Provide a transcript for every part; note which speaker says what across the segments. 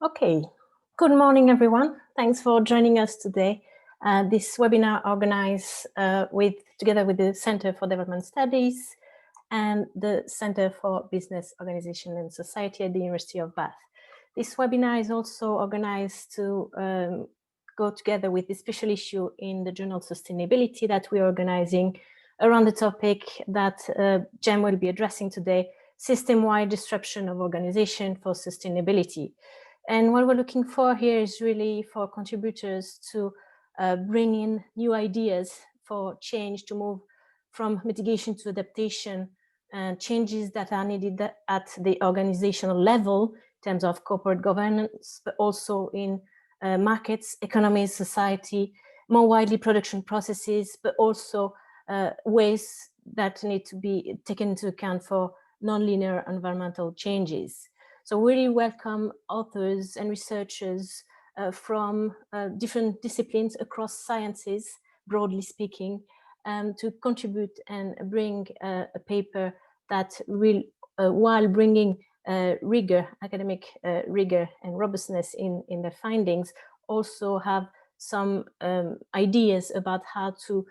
Speaker 1: Okay, good morning, everyone. Thanks for joining us today. This webinar organized together with the Center for Development Studies and the Center for Business, Organization and Society at the University of Bath. This webinar is also organized to go together with the special issue in the journal Sustainability that we're organizing around the topic that Jem will be addressing today, system-wide disruption of organization for sustainability. And what we're looking for here is really for contributors to bring in new ideas for change, to move from mitigation to adaptation, and changes that are needed at the organizational level in terms of corporate governance, but also in markets, economies, society, more widely production processes, but also ways that need to be taken into account for nonlinear environmental changes. So we really welcome authors and researchers from different disciplines across sciences, broadly speaking, to contribute and bring a paper that will, while bringing rigor, academic rigor and robustness in their findings, also have some ideas about how to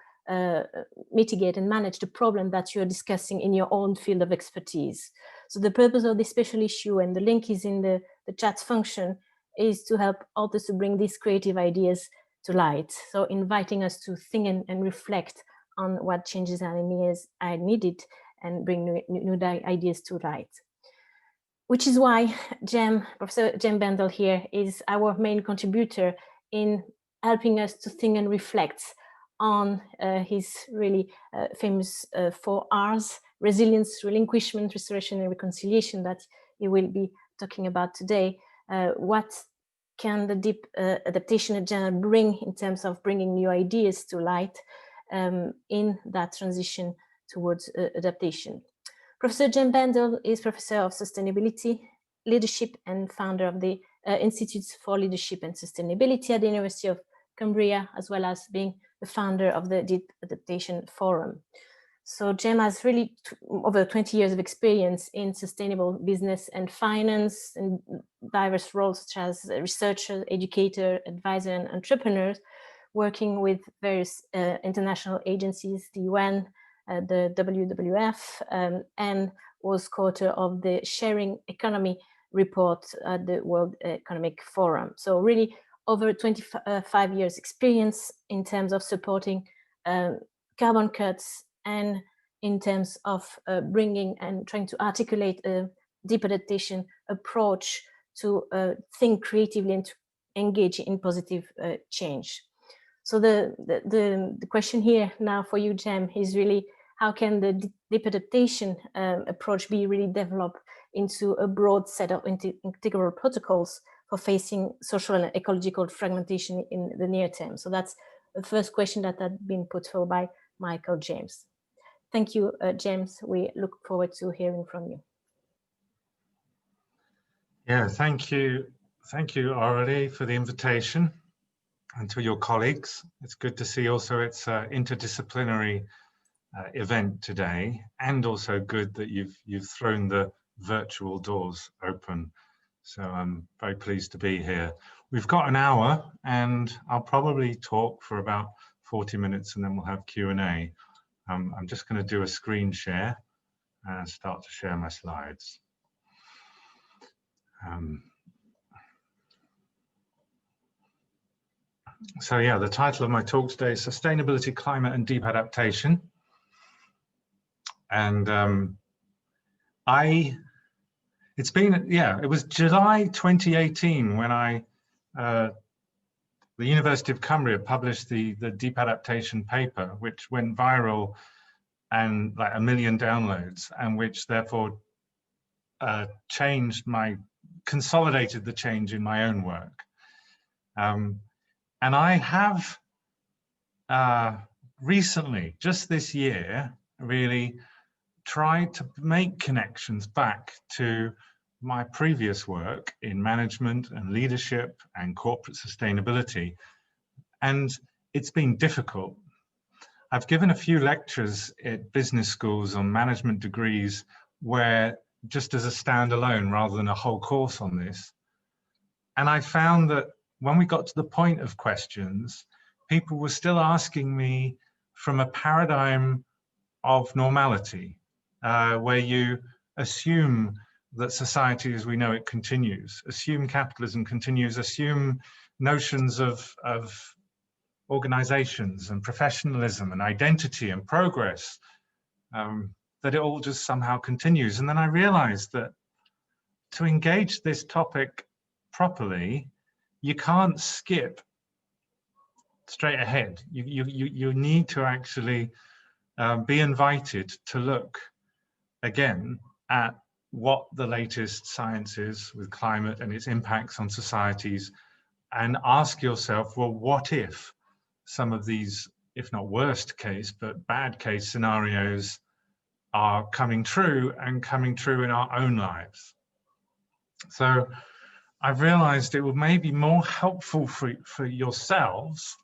Speaker 1: mitigate and manage the problem that you're discussing in your own field of expertise. So the purpose of this special issue, and the link is in the chat function, is to help authors to bring these creative ideas to light. So inviting us to think and reflect on what changes are needed and bring new ideas to light. Which is why Professor Jem Bendell here is our main contributor in helping us to think and reflect on his really famous 4 R's: resilience, relinquishment, restoration, and reconciliation that he will be talking about today. What can the deep adaptation agenda bring in terms of bringing new ideas to light in that transition towards adaptation? Professor Jem Bendell is Professor of Sustainability, Leadership, and founder of the Institutes for Leadership and Sustainability at the University of Cumbria, as well as being the founder of the Deep Adaptation Forum. So Jem has really over 20 years of experience in sustainable business and finance, and diverse roles such as researcher, educator, advisor, and entrepreneurs, working with various international agencies, the UN, the WWF, and was co-author of the Sharing Economy report at the World Economic Forum. So really over 25 years experience in terms of supporting carbon cuts, and in terms of bringing and trying to articulate a deep adaptation approach to think creatively and to engage in positive change. So the question here now for you, Jem, is really how can the deep adaptation approach be really developed into a broad set of integral protocols for facing social and ecological fragmentation in the near term? So that's the first question that had been put forward by Michael James. Thank you, James. We look forward to hearing from you.
Speaker 2: Yeah, thank you. Thank you, Aurelie, for the invitation, and to your colleagues. It's good to see also it's an interdisciplinary event today, and also good that you've thrown the virtual doors open. So I'm very pleased to be here. We've got an hour, and I'll probably talk for about 40 minutes, and then we'll have Q&A. I'm just going to do a screen share and start to share my slides. So yeah, the title of my talk today is Sustainability, Climate and Deep Adaptation. And it was July 2018 when the University of Cumbria published the Deep Adaptation paper, which went viral and like 1 million downloads, and which therefore consolidated the change in my own work. And I have recently, just this year, really tried to make connections back to my previous work in management and leadership and corporate sustainability. And it's been difficult. I've given a few lectures at business schools on management degrees where just as a standalone rather than a whole course on this. And I found that when we got to the point of questions, people were still asking me from a paradigm of normality, where you assume that society as we know it continues, assume capitalism continues, assume notions of organizations and professionalism and identity and progress, that it all just somehow continues. And then I realized that to engage this topic properly, you can't skip straight ahead. You need to actually be invited to look again at what the latest science is with climate and its impacts on societies, and ask yourself, well, what if some of these, if not worst case, but bad case scenarios are coming true and coming true in our own lives? So I've realized it would maybe be more helpful for yourselves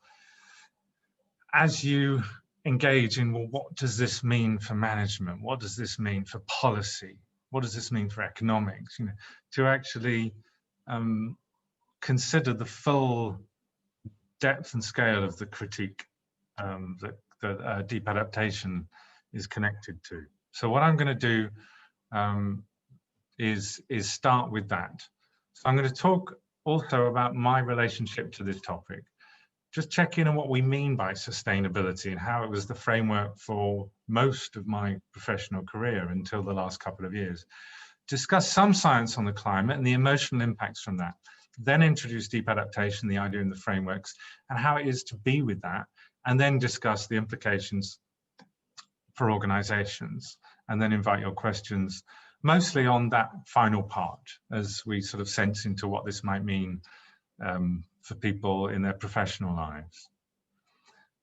Speaker 2: as you engage in, well, what does this mean for management? What does this mean for policy? What does this mean for economics? You know, to actually consider the full depth and scale of the critique that deep adaptation is connected to. So what I'm going to do is start with that. So I'm going to talk also about my relationship to this topic. Just check in on what we mean by sustainability and how it was the framework for most of my professional career until the last couple of years. Discuss some science on the climate and the emotional impacts from that. Then introduce deep adaptation, the idea and the frameworks, and how it is to be with that. And then discuss the implications for organizations, and then invite your questions, mostly on that final part, as we sort of sense into what this might mean for people in their professional lives.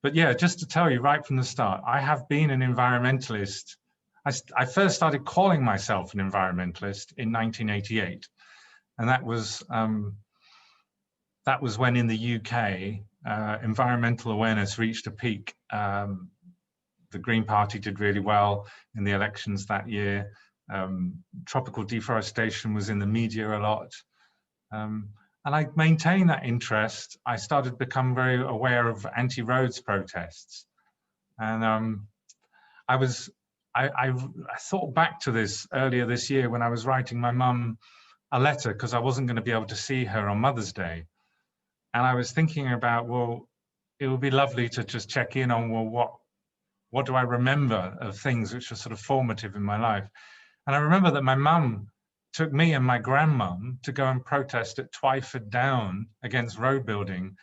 Speaker 2: But yeah, just to tell you right from the start, I have been an environmentalist. I first started calling myself an environmentalist in 1988. And that was when in the UK, environmental awareness reached a peak. The Green Party did really well in the elections that year. Tropical deforestation was in the media a lot. And I maintained that interest. I started to become very aware of anti-roads protests. And I thought back to this earlier this year when I was writing my mum a letter because I wasn't going to be able to see her on Mother's Day. And I was thinking about, well, it would be lovely to just check in on, well, what do I remember of things which are sort of formative in my life? And I remember that my mum took me and my grandmum to go and protest at Twyford Down against road building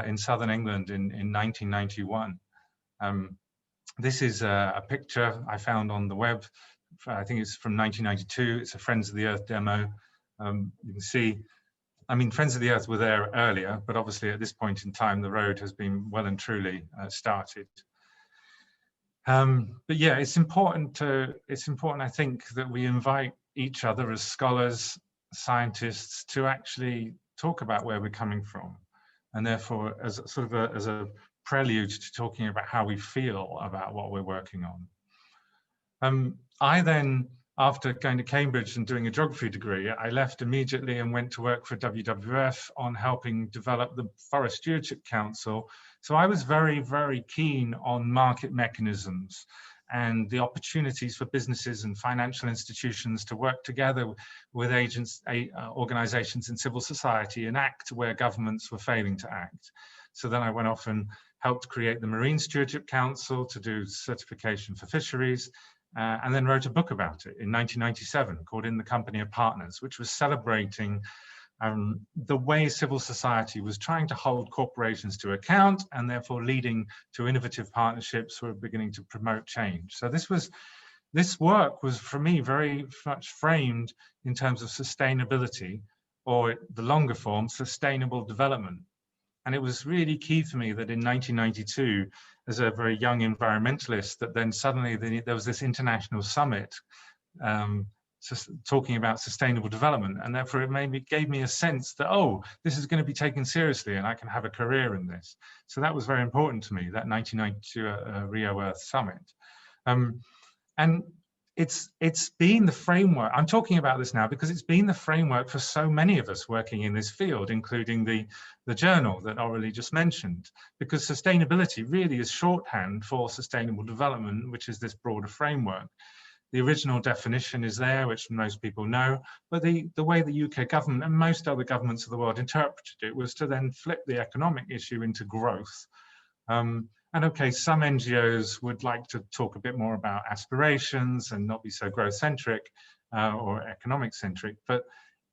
Speaker 2: in southern England in 1991. This is a picture I found on the web. I think it's from 1992. It's a Friends of the Earth demo. You can see, I mean, Friends of the Earth were there earlier, but obviously at this point in time, the road has been well and truly started. But yeah, it's important, I think, that we invite each other as scholars, scientists, to actually talk about where we're coming from, and therefore as sort of as a prelude to talking about how we feel about what we're working on. I then, after going to Cambridge and doing a geography degree, I left immediately and went to work for WWF on helping develop the Forest Stewardship Council. So I was very, very keen on market mechanisms and the opportunities for businesses and financial institutions to work together with organizations in civil society and act where governments were failing to act. So then I went off and helped create the Marine Stewardship Council to do certification for fisheries, and then wrote a book about it in 1997 called In the Company of Partners, which was celebrating the way civil society was trying to hold corporations to account and therefore leading to innovative partnerships who were beginning to promote change. So this work was, for me, very much framed in terms of sustainability, or the longer form, sustainable development. And it was really key for me that in 1992, as a very young environmentalist, that then suddenly there was this international summit talking about sustainable development. And therefore it gave me a sense that, oh, this is going to be taken seriously and I can have a career in this. So that was very important to me, that 1992 Rio Earth Summit. And it's been the framework. I'm talking about this now because it's been the framework for so many of us working in this field, including the journal that Aurelie just mentioned, because sustainability really is shorthand for sustainable development, which is this broader framework. The original definition is there, which most people know, but the way the UK government and most other governments of the world interpreted it was to then flip the economic issue into growth. And okay, some NGOs would like to talk a bit more about aspirations and not be so growth-centric or economic-centric, but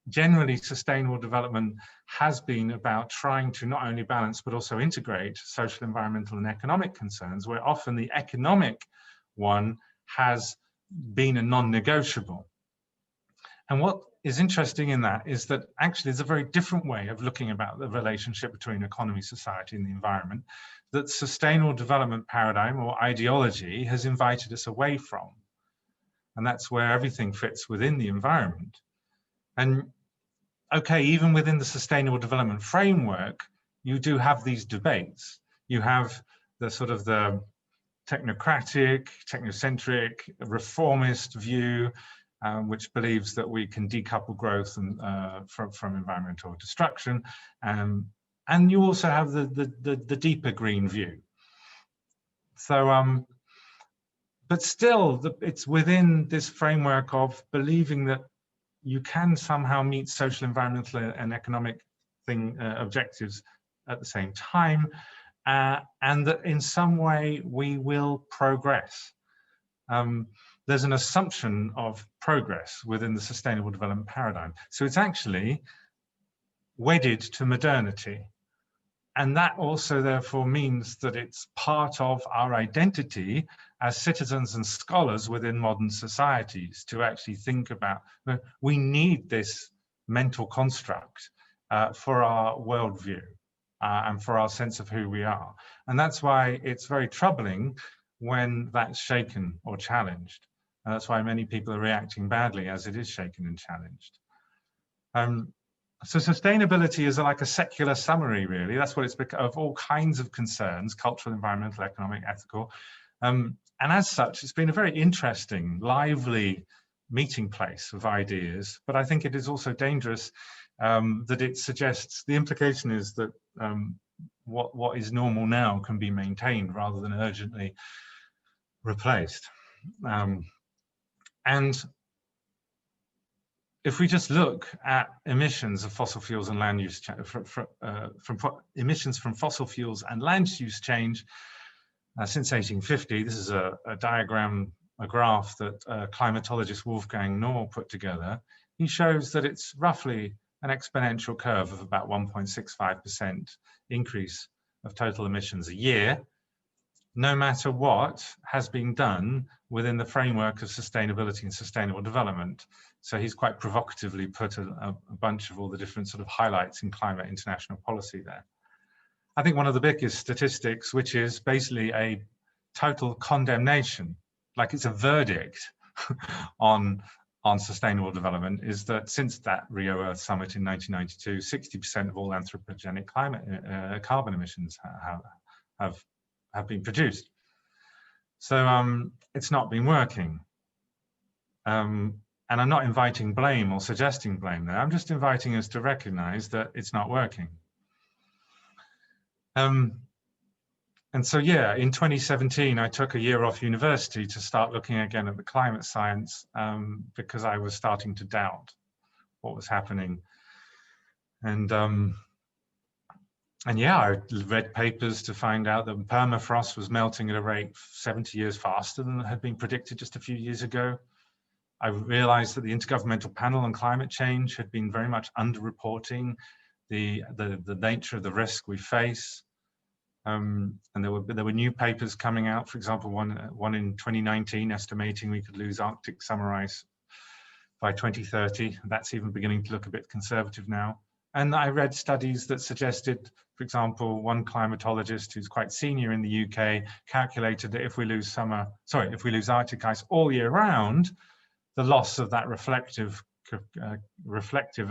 Speaker 2: generally sustainable development has been about trying to not only balance but also integrate social, environmental and economic concerns, where often the economic one has been a non-negotiable. And what is interesting in that is that actually there's a very different way of looking about the relationship between economy, society and the environment that sustainable development paradigm or ideology has invited us away from. And that's where everything fits within the environment. And okay, even within the sustainable development framework, you do have these debates. You have the sort of the technocratic, technocentric, reformist view, which believes that we can decouple growth and, from environmental destruction. And you also have the deeper green view. So, but still, it's within this framework of believing that you can somehow meet social, environmental, and economic objectives at the same time, and that in some way we will progress. There's an assumption of progress within the sustainable development paradigm. So it's actually wedded to modernity. And that also therefore means that it's part of our identity as citizens and scholars within modern societies to actually think about, we need this mental construct for our worldview and for our sense of who we are. And that's why it's very troubling when that's shaken or challenged. And that's why many people are reacting badly as it is shaken and challenged. So sustainability is like a secular summary, really. That's what it's become, of all kinds of concerns, cultural, environmental, economic, ethical. And as such, it's been a very interesting, lively meeting place of ideas. But I think it is also dangerous that it suggests, the implication is that what is normal now can be maintained rather than urgently replaced. And if we just look at emissions of fossil fuels and land use emissions from fossil fuels and land use change since 1850, this is a diagram, a graph that climatologist Wolfgang Nohr put together. He shows that it's roughly an exponential curve of about 1.65% increase of total emissions a year, no matter what has been done within the framework of sustainability and sustainable development. So he's quite provocatively put a bunch of all the different sort of highlights in climate international policy there. I think one of the biggest statistics, which is basically a total condemnation, like it's a verdict on sustainable development, is that since that Rio Earth Summit in 1992, 60% of all anthropogenic carbon emissions have been produced. So it's not been working. And I'm not inviting blame or suggesting blame there. I'm just inviting us to recognize that it's not working. And so, yeah, in 2017, I took a year off university to start looking again at the climate science because I was starting to doubt what was happening. And yeah, I read papers to find out that permafrost was melting at a rate 70 years faster than had been predicted just a few years ago. I realized that the Intergovernmental Panel on Climate Change had been very much underreporting the nature of the risk we face. And there were new papers coming out, for example, one in 2019 estimating we could lose Arctic summer ice by 2030. That's even beginning to look a bit conservative now. And I read studies that suggested, for example, one climatologist who's quite senior in the UK calculated that if we lose Arctic ice all year round, the loss of that reflective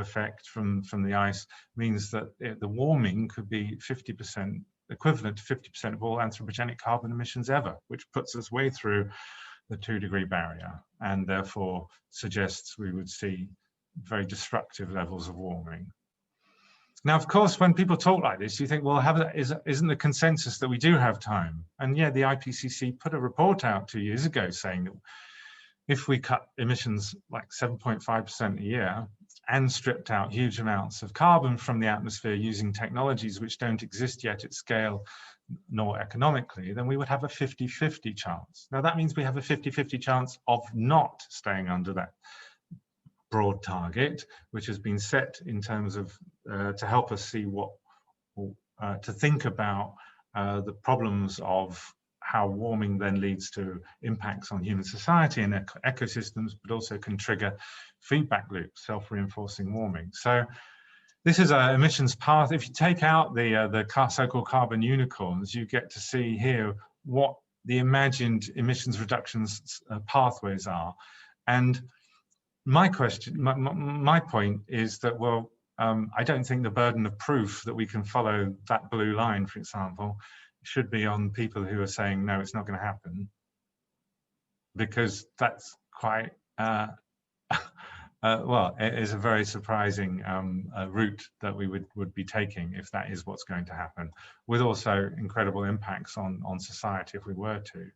Speaker 2: effect from the ice means that the warming could be 50%, equivalent to 50% of all anthropogenic carbon emissions ever, which puts us way through the 2-degree barrier, and therefore suggests we would see very destructive levels of warming. Now, of course, when people talk like this, you think, well, isn't the consensus that we do have time? And yeah, the IPCC put a report out 2 years ago saying that if we cut emissions like 7.5% a year and stripped out huge amounts of carbon from the atmosphere using technologies which don't exist yet at scale nor economically, then we would have a 50-50 chance. Now, that means we have a 50-50 chance of not staying under that broad target, which has been set in terms of to help us see what to think about the problems of how warming then leads to impacts on human society and ecosystems, but also can trigger feedback loops, self-reinforcing warming. So this is an emissions path. If you take out the so-called carbon unicorns, you get to see here what the imagined emissions reductions pathways are. And my point is that, well, I don't think the burden of proof that we can follow that blue line, for example, should be on people who are saying, no, it's not going to happen, because that's quite, well, it is a very surprising route that we would be taking if that is what's going to happen, with also incredible impacts on society if we were to.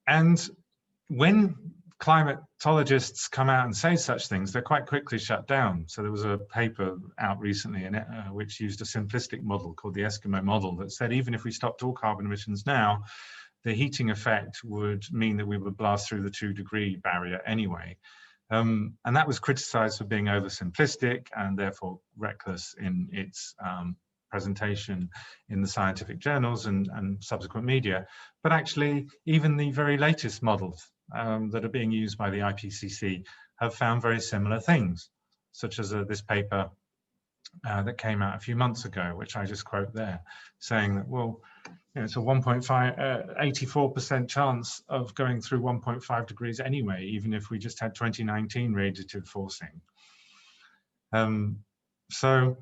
Speaker 2: And when climatologists come out and say such things, they're quite quickly shut down. So there was a paper out recently which used a simplistic model called the Eskimo model that said even if we stopped all carbon emissions now, the heating effect would mean that we would blast through the 2-degree barrier anyway. And that was criticized for being oversimplistic and therefore reckless in its presentation in the scientific journals and subsequent media. But actually, even the very latest models that are being used by the IPCC have found very similar things, such as this paper that came out a few months ago, which I just quote there, saying that, well, you know, it's a 84% chance of going through 1.5 degrees anyway, even if we just had 2019 radiative forcing. So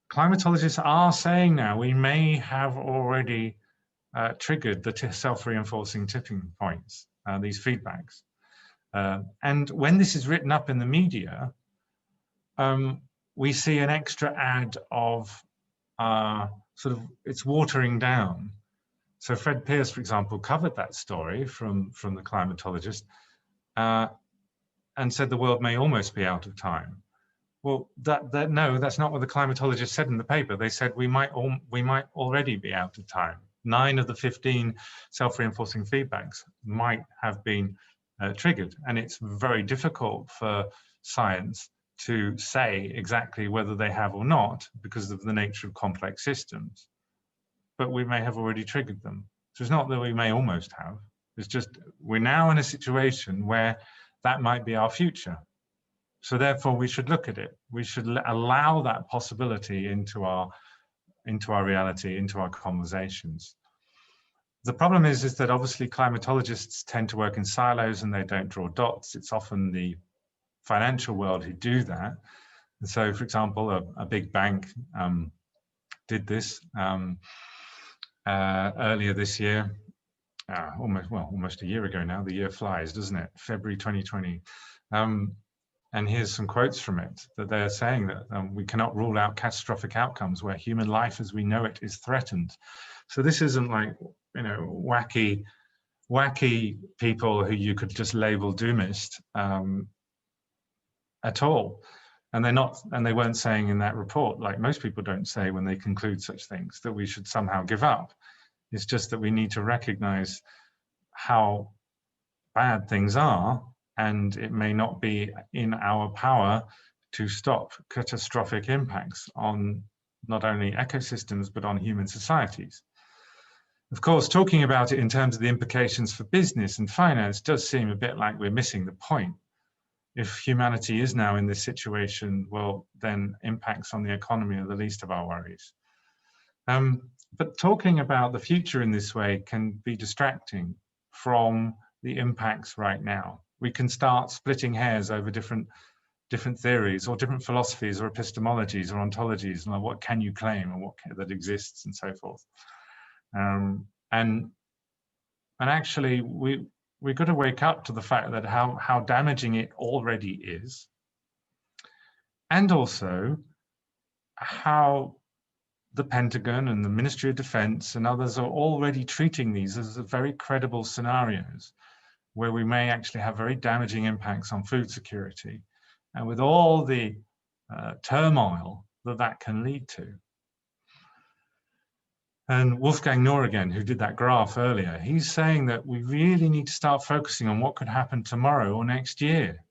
Speaker 2: climatologists are saying now we may have already triggered the self-reinforcing tipping points, these feedbacks. And when this is written up in the media, we see an extra ad of sort of it's watering down. So Fred Pearce, for example, covered that story from the climatologist and said the world may almost be out of time. Well, no, that's not what the climatologists said in the paper. They said we might already be out of time. 9 of the 15 self-reinforcing feedbacks might have been triggered, and it's very difficult for science to say exactly whether they have or not because of the nature of complex systems. But we may have already triggered them. So it's not that we may almost have. It's just we're now in a situation where that might be our future. So therefore, we should look at it. We should allow that possibility into our reality, into our conversations. The problem is that obviously climatologists tend to work in silos and they don't draw dots. It's often the financial world who do that. And so, for example, a big bank did this earlier this year, almost a year ago now. The year flies, doesn't it? February 2020. And here's some quotes from it, that they're saying that we cannot rule out catastrophic outcomes where human life as we know it is threatened. So this isn't like, you know, wacky people who you could just label doomist at all. And they're not, and they weren't saying in that report, like most people don't say when they conclude such things, that we should somehow give up. It's just that we need to recognize how bad things are, and it may not be in our power to stop catastrophic impacts on not only ecosystems, but on human societies. Of course, talking about it in terms of the implications for business and finance does seem a bit like we're missing the point. If humanity is now in this situation, well, then impacts on the economy are the least of our worries. But talking about the future in this way can be distracting from the impacts right now. We can start splitting hairs over different theories or different philosophies or epistemologies or ontologies, and like what can you claim and what that exists and so forth. And actually, we've got to wake up to the fact that how damaging it already is, and also how the Pentagon and the Ministry of Defense and others are already treating these as very credible scenarios where we may actually have very damaging impacts on food security, and with all the turmoil that can lead to. And Wolfgang Knorr again, who did that graph earlier, he's saying that we really need to start focusing on what could happen tomorrow or next year.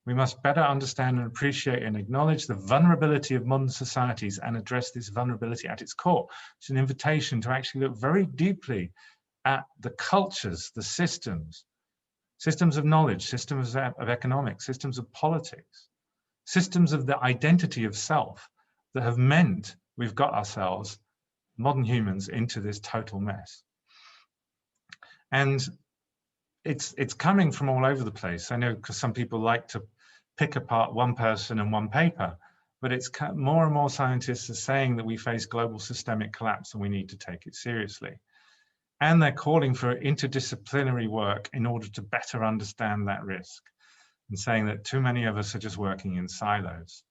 Speaker 2: We must better understand and appreciate and acknowledge the vulnerability of modern societies and address this vulnerability at its core. It's an invitation to actually look very deeply at the cultures, the systems of knowledge, systems of economics, systems of politics, systems of the identity of self that have meant we've got ourselves, modern humans, into this total mess. And it's coming from all over the place. I know because some people like to pick apart one person and one paper, but it's more and more scientists are saying that we face global systemic collapse and we need to take it seriously. And they're calling for interdisciplinary work in order to better understand that risk, and saying that too many of us are just working in silos.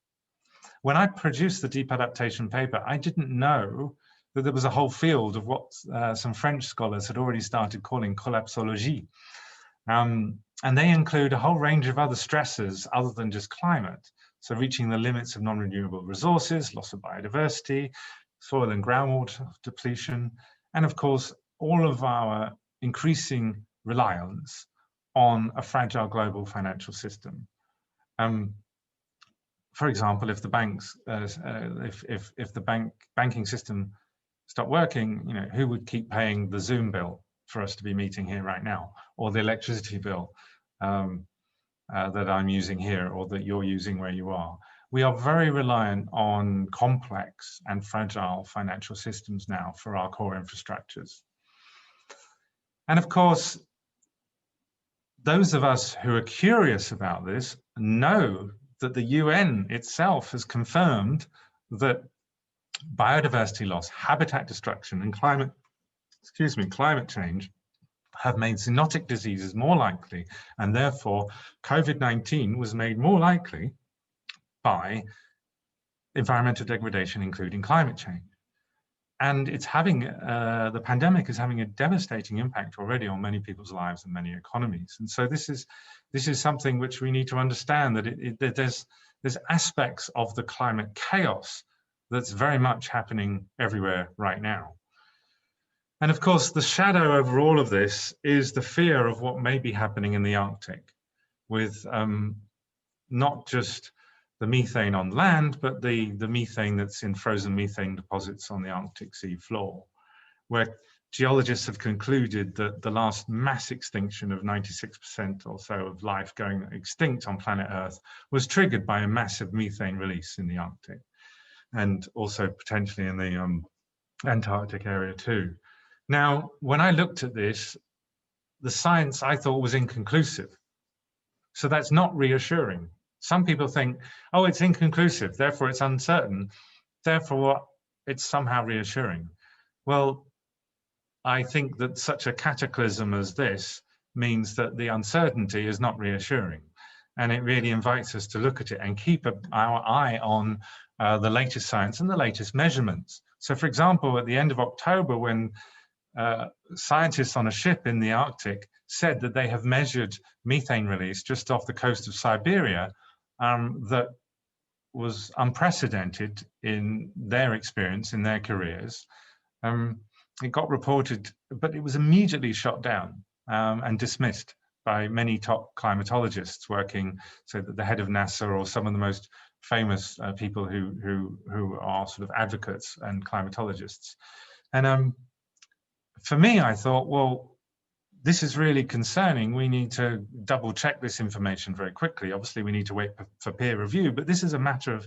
Speaker 2: When I produced the Deep Adaptation paper, I didn't know that there was a whole field of what some French scholars had already started calling collapsology. And they include a whole range of other stressors other than just climate. So reaching the limits of non-renewable resources, loss of biodiversity, soil and groundwater depletion, and of course, all of our increasing reliance on a fragile global financial system. For example, if the banks, if the banking system stopped working, who would keep paying the Zoom bill for us to be meeting here right now, or the electricity bill that I'm using here, or that you're using where you are? We are very reliant on complex and fragile financial systems now for our core infrastructures. And of course, those of us who are curious about this know that the UN itself has confirmed that biodiversity loss, habitat destruction, and climate change have made zoonotic diseases more likely, and therefore COVID-19 was made more likely by environmental degradation, including climate change. And it's having, the pandemic is having a devastating impact already on many people's lives and many economies. And so this is something which we need to understand, that there's aspects of the climate chaos that's very much happening everywhere right now. And of course, the shadow over all of this is the fear of what may be happening in the Arctic, with not just the methane on land, but the methane that's in frozen methane deposits on the Arctic sea floor, where geologists have concluded that the last mass extinction of 96% or so of life going extinct on planet Earth was triggered by a massive methane release in the Arctic, and also potentially in the Antarctic area too. Now, when I looked at this, the science I thought was inconclusive. So that's not reassuring. Some people think, oh, it's inconclusive, therefore it's uncertain, therefore it's somehow reassuring. Well, I think that such a cataclysm as this means that the uncertainty is not reassuring. And it really invites us to look at it and keep our eye on the latest science and the latest measurements. So for example, at the end of October, when scientists on a ship in the Arctic said that they have measured methane release just off the coast of Siberia, that was unprecedented in their experience, in their careers. It got reported, but it was immediately shot down and dismissed by many top climatologists working, so that the head of NASA or some of the most famous people who are sort of advocates and climatologists. And for me, I thought, well, this is really concerning. We need to double check this information very quickly. Obviously, we need to wait for peer review, but this is a matter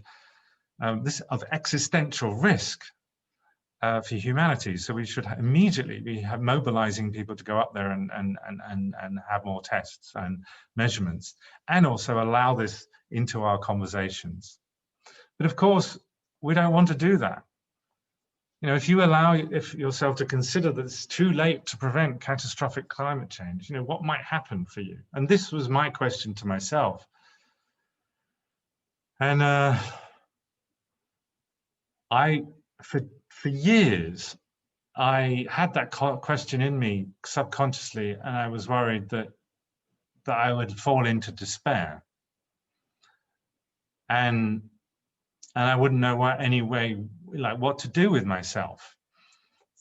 Speaker 2: of existential risk for humanity. So we should immediately be mobilizing people to go up there and have more tests and measurements, and also allow this into our conversations. But of course, we don't want to do that. You know, if you allow yourself to consider that it's too late to prevent catastrophic climate change, you know, what might happen for you? And this was my question to myself. And for years, I had that question in me subconsciously, and I was worried that I would fall into despair, and I wouldn't know what to do with myself.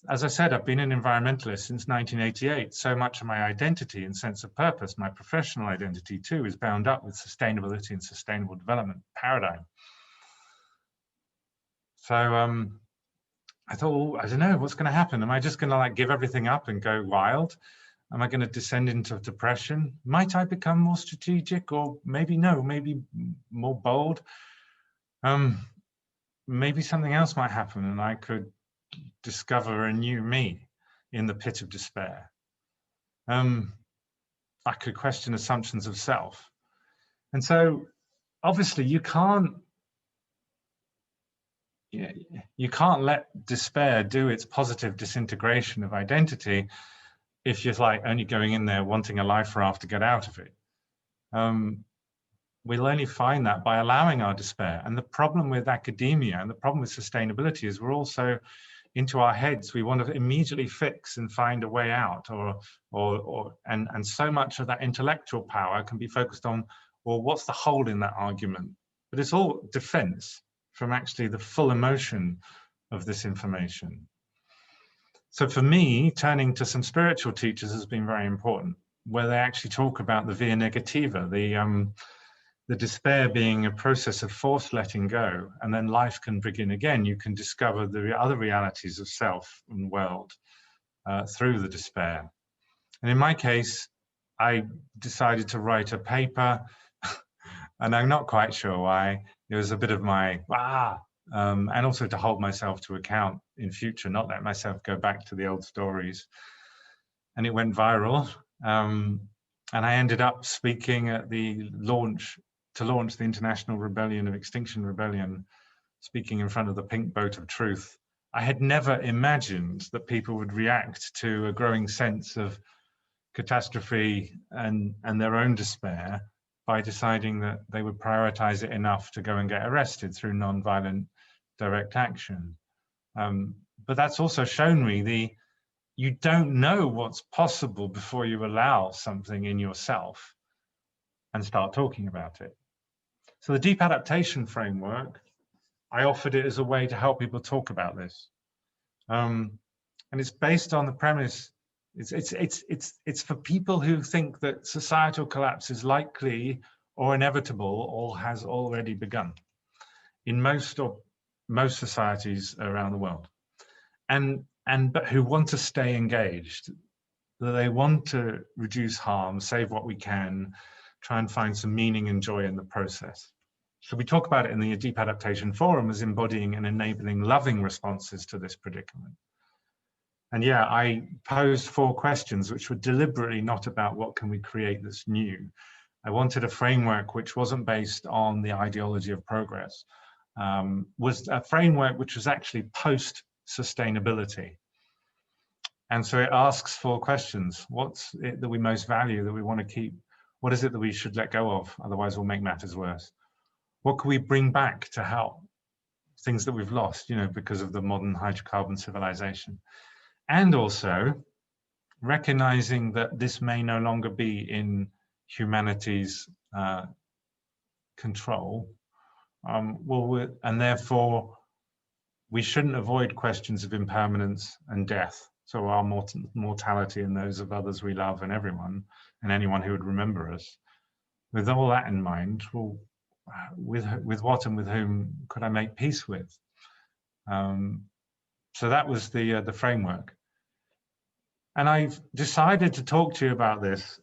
Speaker 2: As I said, I've been an environmentalist since 1988. So much of my identity and sense of purpose, my professional identity too, is bound up with sustainability and sustainable development paradigm. So I thought, well, I don't know, what's going to happen? Am I just going to like give everything up and go wild? Am I going to descend into depression? Might I become more strategic, or maybe no, maybe more bold? Maybe something else might happen and I could discover a new me in the pit of despair. I could question assumptions of self. And so obviously you can't let despair do its positive disintegration of identity if you're like only going in there wanting a life raft to get out of it. We'll only find that by allowing our despair. And the problem with academia and the problem with sustainability is we're also into our heads. We want to immediately fix and find a way out, and so much of that intellectual power can be focused on, well, what's the hole in that argument? But it's all defense from actually the full emotion of this information. So for me, turning to some spiritual teachers has been very important, where they actually talk about the via negativa, the despair being a process of forced letting go, and then life can begin again. You can discover the other realities of self and world through the despair. And in my case, I decided to write a paper, and I'm not quite sure why. It was a bit of my, and also to hold myself to account in future, not let myself go back to the old stories. And it went viral. And I ended up speaking at the launch the International Rebellion of Extinction Rebellion, speaking in front of the Pink Boat of Truth. I had never imagined that people would react to a growing sense of catastrophe and their own despair by deciding that they would prioritize it enough to go and get arrested through non-violent direct action. But that's also shown me you don't know what's possible before you allow something in yourself and start talking about it. So the Deep Adaptation framework, I offered it as a way to help people talk about this. And it's based on the premise, it's for people who think that societal collapse is likely or inevitable or has already begun in most societies around the world. But who want to stay engaged, that they want to reduce harm, save what we can, try and find some meaning and joy in the process. So we talk about it in the Deep Adaptation Forum as embodying and enabling loving responses to this predicament. And yeah, I posed 4 questions, which were deliberately not about what can we create that's new. I wanted a framework which wasn't based on the ideology of progress, was a framework which was actually post-sustainability. And so it asks 4 questions. What's it that we most value, that we want to keep? What is it that we should let go of? Otherwise, we'll make matters worse. What can we bring back to help? Things that we've lost, because of the modern hydrocarbon civilization. And also recognizing that this may no longer be in humanity's control. And therefore, we shouldn't avoid questions of impermanence and death. So our mortality and those of others we love and everyone and anyone who would remember us. With all that in mind, well, with what and with whom could I make peace with? So that was the framework. And I've decided to talk to you about this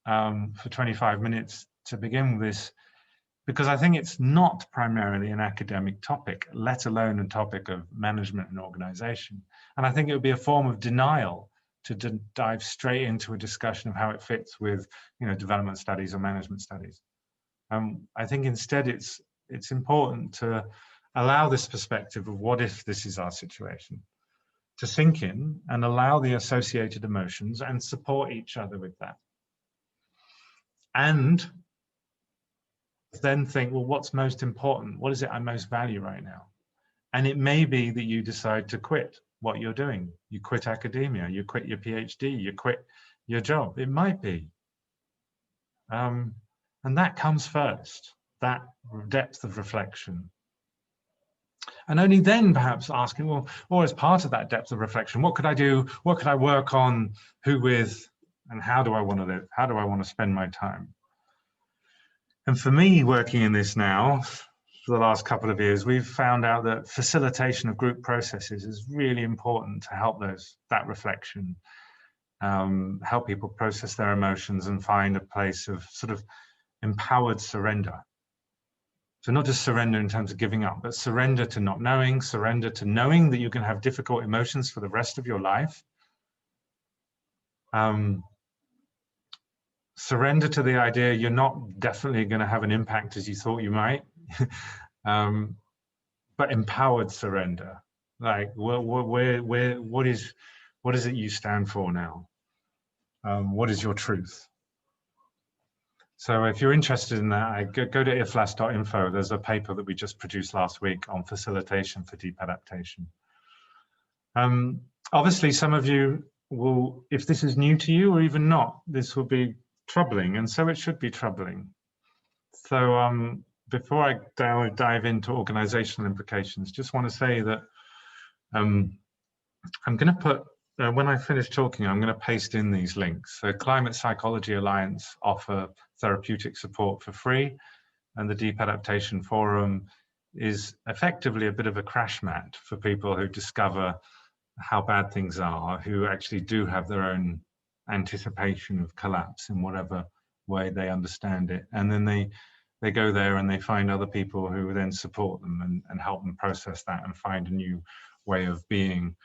Speaker 2: for 25 minutes to begin with this, because I think it's not primarily an academic topic, let alone a topic of management and organization. And I think it would be a form of denial to dive straight into a discussion of how it fits with, development studies or management studies. I think instead it's important to allow this perspective of what if this is our situation? to sink in and allow the associated emotions and support each other with that. And then think, well, what's most important? What is it I most value right now? And it may be that you decide to quit what you're doing. You quit academia, you quit your PhD, you quit your job. It might be. And that comes first, that depth of reflection. And only then perhaps asking, well, or as part of that depth of reflection, what could I do? What could I work on? Who with? And how do I want to live? How do I want to spend my time? And for me, working in this now, for the last couple of years, we've found out that facilitation of group processes is really important to help that reflection, help people process their emotions and find a place of sort of empowered surrender. So not just surrender in terms of giving up, but surrender to not knowing, surrender to knowing that you can have difficult emotions for the rest of your life. Surrender to the idea you're not definitely going to have an impact as you thought you might, but empowered surrender. Like, what is it you stand for now? What is your truth? So if you're interested in that, go to iflas.info. There's a paper that we just produced last week on facilitation for deep adaptation. Obviously, some of you will, if this is new to you or even not, this will be troubling, and so it should be troubling. So before I dive into organizational implications, just want to say that I'm going to put, when I finish talking, I'm going to paste in these links. So Climate Psychology Alliance offer therapeutic support for free, and the Deep Adaptation Forum is effectively a bit of a crash mat for people who discover how bad things are, who actually do have their own anticipation of collapse in whatever way they understand it. And then they go there and they find other people who then support them and help them process that and find a new way of being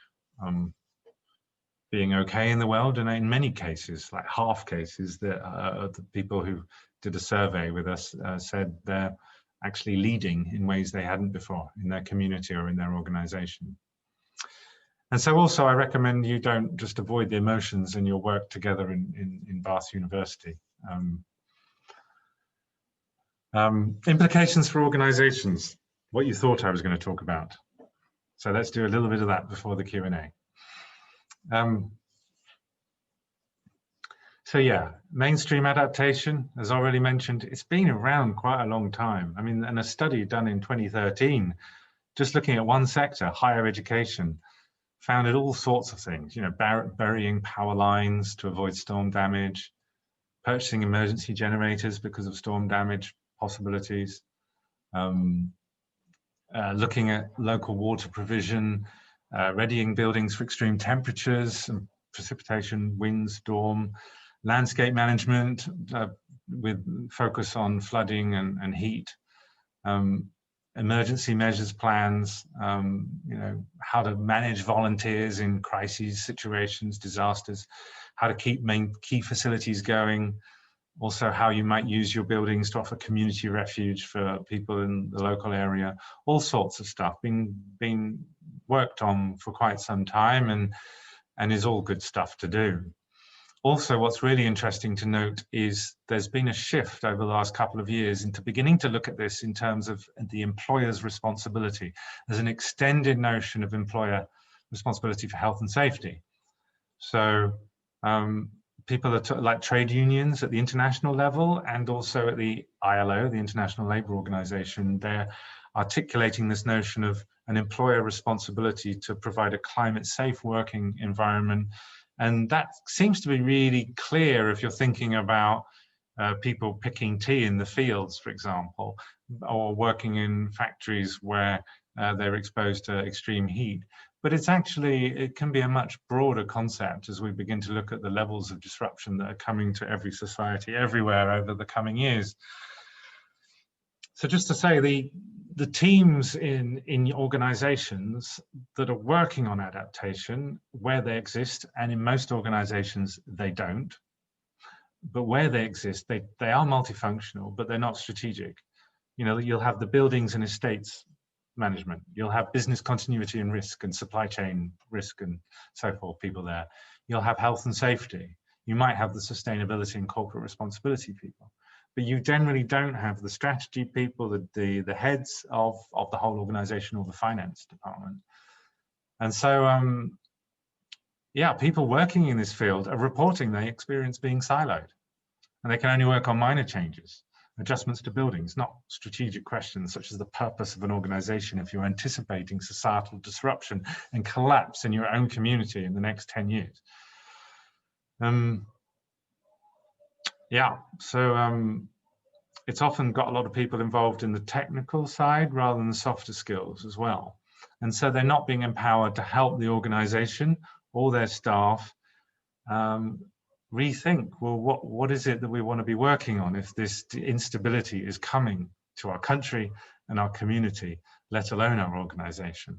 Speaker 2: okay in the world. And in many cases, like half cases, the people who did a survey with us said they're actually leading in ways they hadn't before in their community or in their organization. And so also I recommend you don't just avoid the emotions in your work together in Bath University. Implications for organizations, what you thought I was going to talk about. So let's do a little bit of that before the Q&A. So yeah, mainstream adaptation, as already mentioned, it's been around quite a long time. I mean, and a study done in 2013, just looking at one sector, higher education, found all sorts of things, you know, burying power lines to avoid storm damage, purchasing emergency generators because of storm damage possibilities, looking at local water provision, readying buildings for extreme temperatures and precipitation, wind, storm, landscape management with focus on flooding and heat, emergency measures plans, you know, how to manage volunteers in crises situations, disasters, how to keep key facilities going, also how you might use your buildings to offer community refuge for people in the local area, all sorts of stuff being worked on for quite some time and is all good stuff to do. Also, what's really interesting to note is there's been a shift over the last couple of years into beginning to look at this in terms of the employer's responsibility. There's an extended notion of employer responsibility for health and safety. So people are like trade unions at the international level and also at the ILO, the International Labour Organization, they're articulating this notion of an employer responsibility to provide a climate safe working environment. And that seems to be really clear if you're thinking about people picking tea in the fields, for example, or working in factories where they're exposed to extreme heat. But it can be a much broader concept as we begin to look at the levels of disruption that are coming to every society everywhere over the coming years. So just to say, the teams in organizations that are working on adaptation, where they exist, and in most organizations they don't, but where they exist, they are multifunctional, but they're not strategic. You know, you'll have the buildings and estates management. You'll have business continuity and risk and supply chain risk and so forth people there. You'll have health and safety. You might have the sustainability and corporate responsibility people, but you generally don't have the strategy people, the heads of the whole organization or the finance department. And so, yeah, people working in this field are reporting they experience being siloed, and they can only work on minor changes, adjustments to buildings, not strategic questions such as the purpose of an organization if you're anticipating societal disruption and collapse in your own community in the next 10 years. Yeah, so it's often got a lot of people involved in the technical side rather than the softer skills as well. And so they're not being empowered to help the organization or their staff rethink, well, what is it that we want to be working on if this instability is coming to our country and our community, let alone our organization.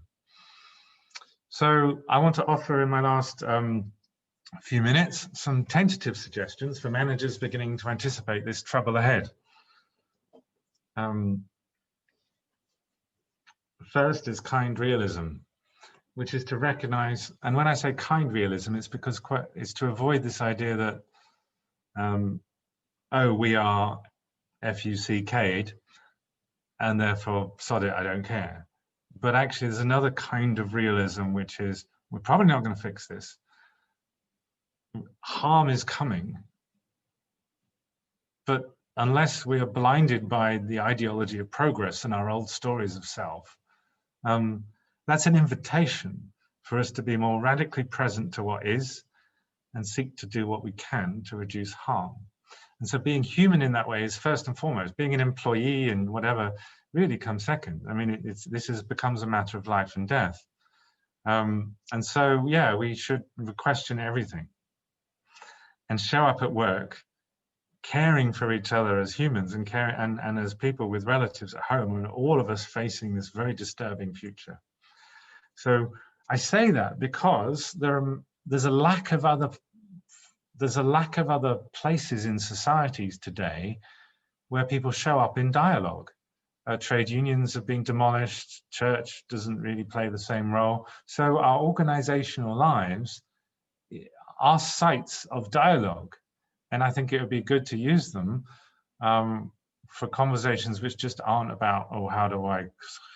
Speaker 2: So I want to offer in my last few minutes some tentative suggestions for managers beginning to anticipate this trouble ahead. First is kind realism, which is to recognize, and when I say kind realism, it's because it's to avoid this idea that, oh, we are FUCK'd, and therefore, sod it, I don't care. But actually, there's another kind of realism, which is, we're probably not going to fix this. Harm is coming. But unless we are blinded by the ideology of progress and our old stories of self, that's an invitation for us to be more radically present to what is and seek to do what we can to reduce harm. And so being human in that way is first and foremost. Being an employee and whatever really comes second. I mean, this becomes a matter of life and death. And so, yeah, we should question everything and show up at work caring for each other as humans and as people with relatives at home, and all of us facing this very disturbing future. So I say that because there's a lack of other places in societies today where people show up in dialogue. Trade unions are being demolished. Church doesn't really play the same role. So our organizational lives are sites of dialogue. And I think it would be good to use them for conversations which just aren't about, oh, how do I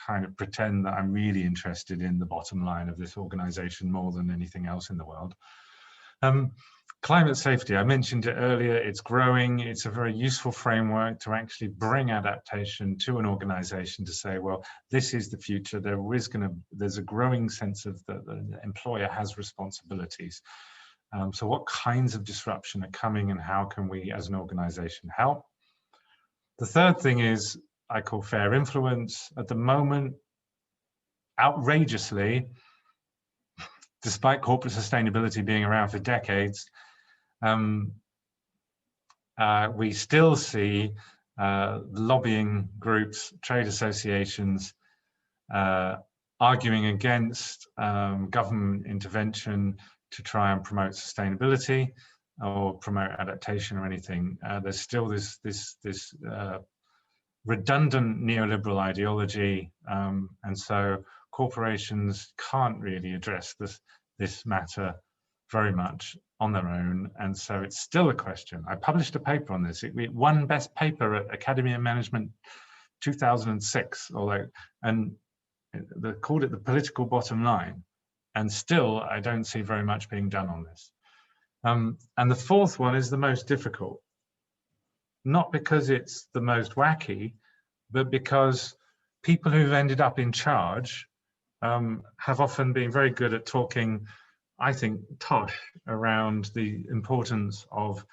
Speaker 2: kind of pretend that I'm really interested in the bottom line of this organization more than anything else in the world. Climate safety, I mentioned it earlier, it's growing. It's a very useful framework to actually bring adaptation to an organization to say, well, this is the future. There's a growing sense of that the employer has responsibilities. So what kinds of disruption are coming and how can we as an organization help? The third thing is, I call fair influence. At the moment, outrageously, despite corporate sustainability being around for decades, we still see lobbying groups, trade associations, arguing against government intervention to try and promote sustainability or promote adaptation or anything. There's still this redundant neoliberal ideology, and so corporations can't really address this matter very much on their own, and so it's still a question. I published a paper on this. It won Best Paper at Academy of Management 2006, and they called it the political bottom line. And still, I don't see very much being done on this. And the fourth one is the most difficult, not because it's the most wacky, but because people who've ended up in charge have often been very good at talking, I think, tosh around the importance of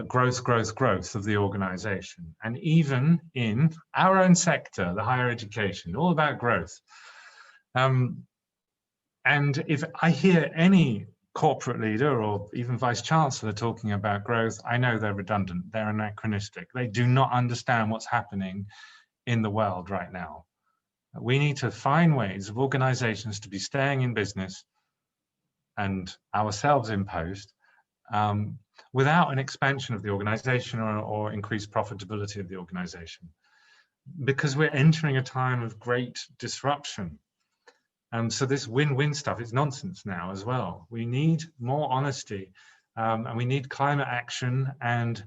Speaker 2: growth of the organization. And even in our own sector, the higher education, all about growth. And if I hear any corporate leader or even vice chancellor talking about growth, I know they're redundant, they're anachronistic. They do not understand what's happening in the world right now. We need to find ways of organizations to be staying in business and ourselves imposed without an expansion of the organization or increased profitability of the organization. because we're entering a time of great disruption. So this win-win stuff is nonsense now as well. We need more honesty, and we need climate action and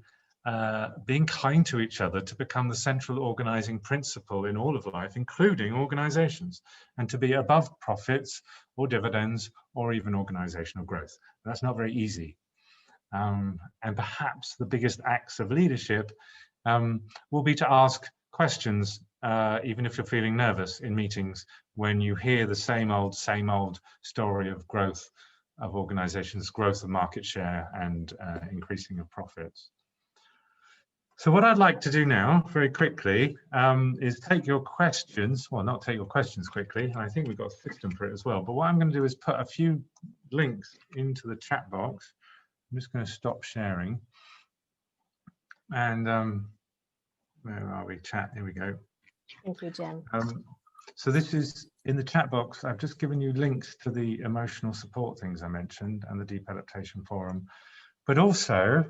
Speaker 2: being kind to each other to become the central organizing principle in all of life, including organizations, and to be above profits or dividends or even organizational growth. That's not very easy. And perhaps the biggest acts of leadership will be to ask questions, even if you're feeling nervous in meetings, when you hear the same old story of growth of organizations, growth of market share, and increasing of profits. So what I'd like to do now, very quickly, is take your questions. Well, not take your questions quickly. I think we've got a system for it as well. But what I'm going to do is put a few links into the chat box. I'm just going to stop sharing. And where are we? Chat. Here we go.
Speaker 1: Thank you, Jem.
Speaker 2: So this is in the chat box. I've just given you links to the emotional support things I mentioned and the Deep Adaptation Forum. But also,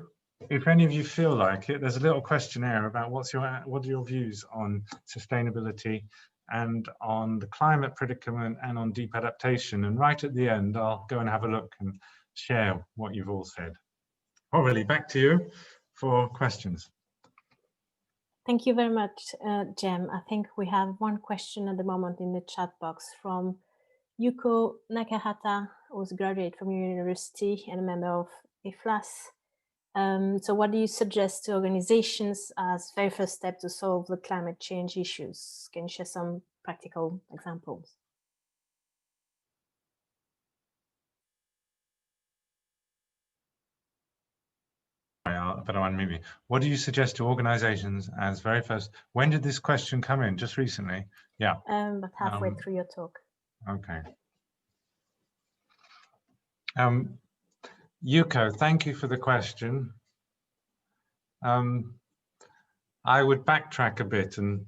Speaker 2: if any of you feel like it, there's a little questionnaire about what are your views on sustainability and on the climate predicament and on deep adaptation. And right at the end, I'll go and have a look and share what you've all said. Aurélie, back to you for questions.
Speaker 1: Thank you very much, Jem. I think we have one question at the moment in the chat box from Yuko Nakahata, who's a graduate from your university and a member of IFLAS. So what do you suggest to organizations as very first step to solve the climate change issues? Can you share some practical examples?
Speaker 2: But maybe. What do you suggest to organizations as very first? When did this question come in? Just recently? Yeah.
Speaker 1: But halfway through your talk.
Speaker 2: Okay. Yuko, thank you for the question. I would backtrack a bit and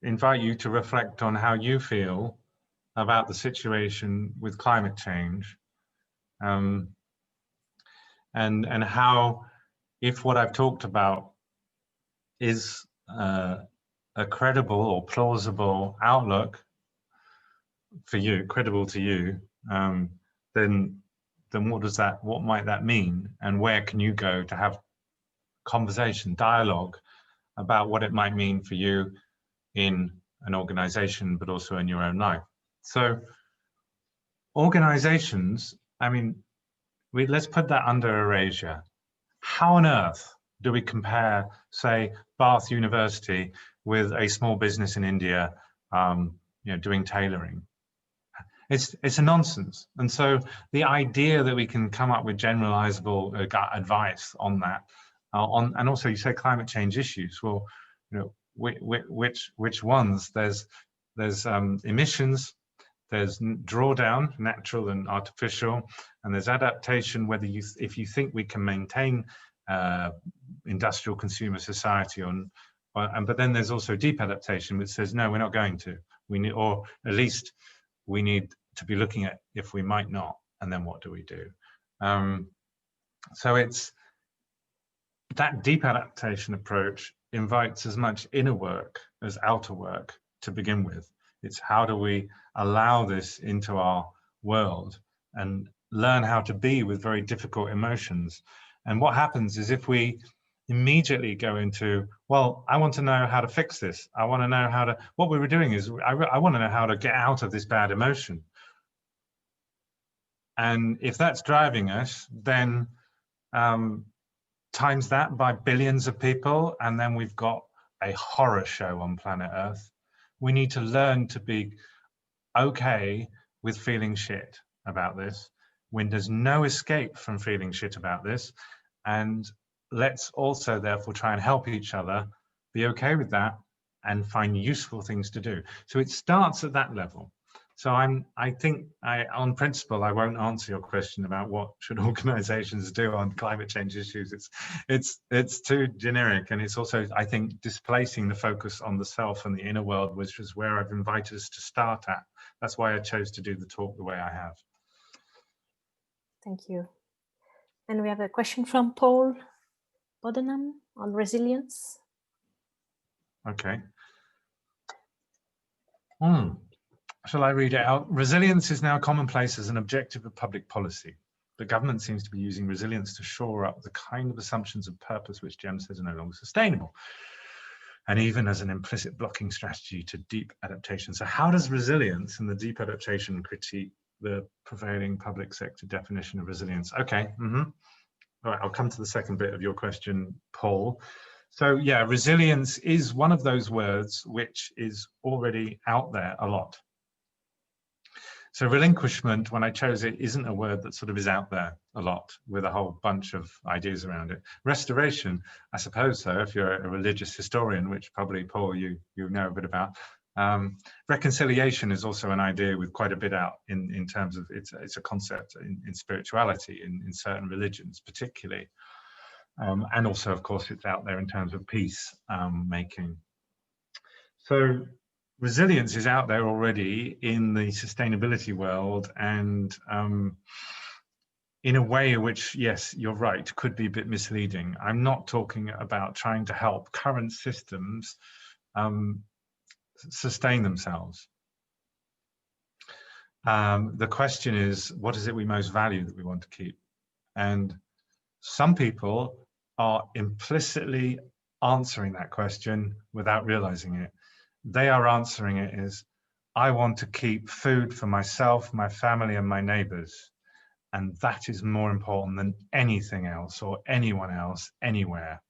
Speaker 2: invite you to reflect on how you feel about the situation with climate change, and how, if what I've talked about is a credible or plausible outlook for you, credible to you, then what might that mean, and where can you go to have conversation, dialogue about what it might mean for you in an organization, but also in your own life. So organizations, I mean, let's put that under erasure. How on earth do we compare, say, Bath University with a small business in India, doing tailoring? It's a nonsense. And so the idea that we can come up with generalizable advice on that, and also you say climate change issues. Well, which ones? There's emissions, there's drawdown, natural and artificial, and there's adaptation. If you think we can maintain industrial consumer society but then there's also deep adaptation, which says no, we're not going to. We need, or at least we need to be looking at if we might not, and then what do we do? So it's that deep adaptation approach invites as much inner work as outer work to begin with. It's how do we allow this into our world and learn how to be with very difficult emotions. And what happens is if we immediately go into, well, I want to know how to fix this. I want to know how to, what we were doing is, I want to know how to get out of this bad emotion. And if that's driving us, then times that by billions of people, and then we've got a horror show on planet Earth. We need to learn to be okay with feeling shit about this, when there's no escape from feeling shit about this. And let's also therefore try and help each other be okay with that and find useful things to do. So it starts at that level. So I think on principle, I won't answer your question about what should organizations do on climate change issues. It's too generic, and it's also, I think, displacing the focus on the self and the inner world, which is where I've invited us to start at. That's why I chose to do the talk the way I have.
Speaker 1: Thank you. And we have a question from Paul Bodenham on resilience.
Speaker 2: Okay. Shall I read it out? Resilience is now commonplace as an objective of public policy. The government seems to be using resilience to shore up the kind of assumptions of purpose which Jem says are no longer sustainable, and even as an implicit blocking strategy to deep adaptation. So how does resilience and the deep adaptation critique the prevailing public sector definition of resilience? Okay. All right, I'll come to the second bit of your question, Paul. So yeah, resilience is one of those words which is already out there a lot. So relinquishment, when I chose it, isn't a word that sort of is out there a lot with a whole bunch of ideas around it. Restoration, I suppose so, if you're a religious historian, which probably, Paul, you know a bit about. Reconciliation is also an idea with quite a bit out in terms of, it's a concept in spirituality, in certain religions particularly. And also, of course, it's out there in terms of peace making. So resilience is out there already in the sustainability world, and in a way which, yes, you're right, could be a bit misleading. I'm not talking about trying to help current systems sustain themselves. The question is, what is it we most value that we want to keep? And some people are implicitly answering that question without realizing it. They are answering it as, I want to keep food for myself, my family, and my neighbors. And that is more important than anything else or anyone else anywhere.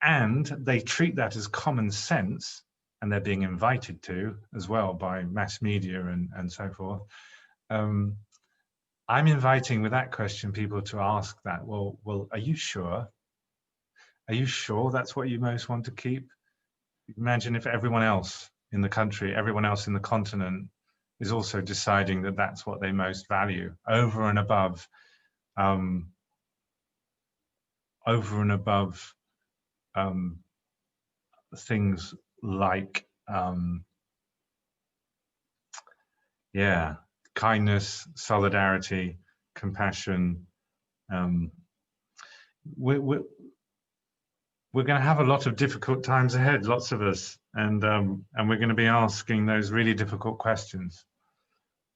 Speaker 2: And they treat that as common sense, and they're being invited to as well by mass media and so forth. I'm inviting with that question people to ask that, well, are you sure? Are you sure that's what you most want to keep? Imagine if everyone else in the country, everyone else in the continent is also deciding that that's what they most value over and above things like, yeah, kindness, solidarity, compassion. We're going to have a lot of difficult times ahead, lots of us, and we're going to be asking those really difficult questions.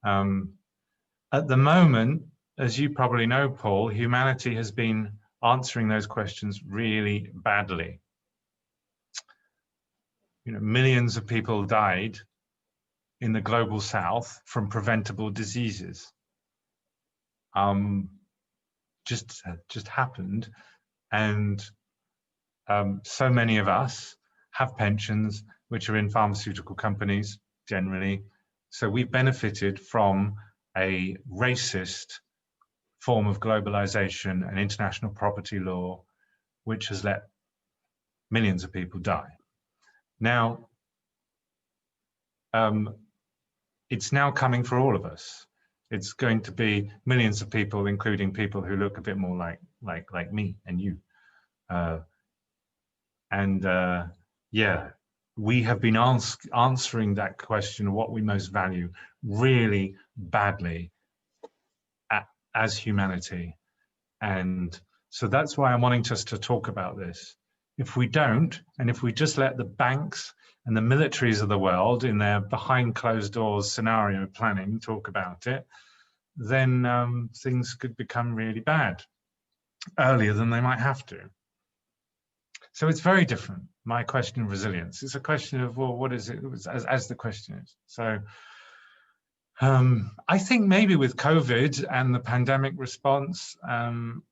Speaker 2: At the moment, as you probably know, Paul, humanity has been answering those questions really badly. You know, millions of people died in the global south from preventable diseases. Just happened, and so many of us have pensions which are in pharmaceutical companies generally. So we've benefited from a racist form of globalization and international property law, which has let millions of people die. Now, it's now coming for all of us. It's going to be millions of people, including people who look a bit more like me and you. Yeah, we have been answering that question of what we most value really badly as humanity. And so that's why I'm wanting us to talk about this. If we don't, and if we just let the banks and the militaries of the world in their behind closed doors scenario planning talk about it, then things could become really bad earlier than they might have to. So it's very different. My question of resilience is a question of, well, what is it, as the question is. So I think maybe with COVID and the pandemic response and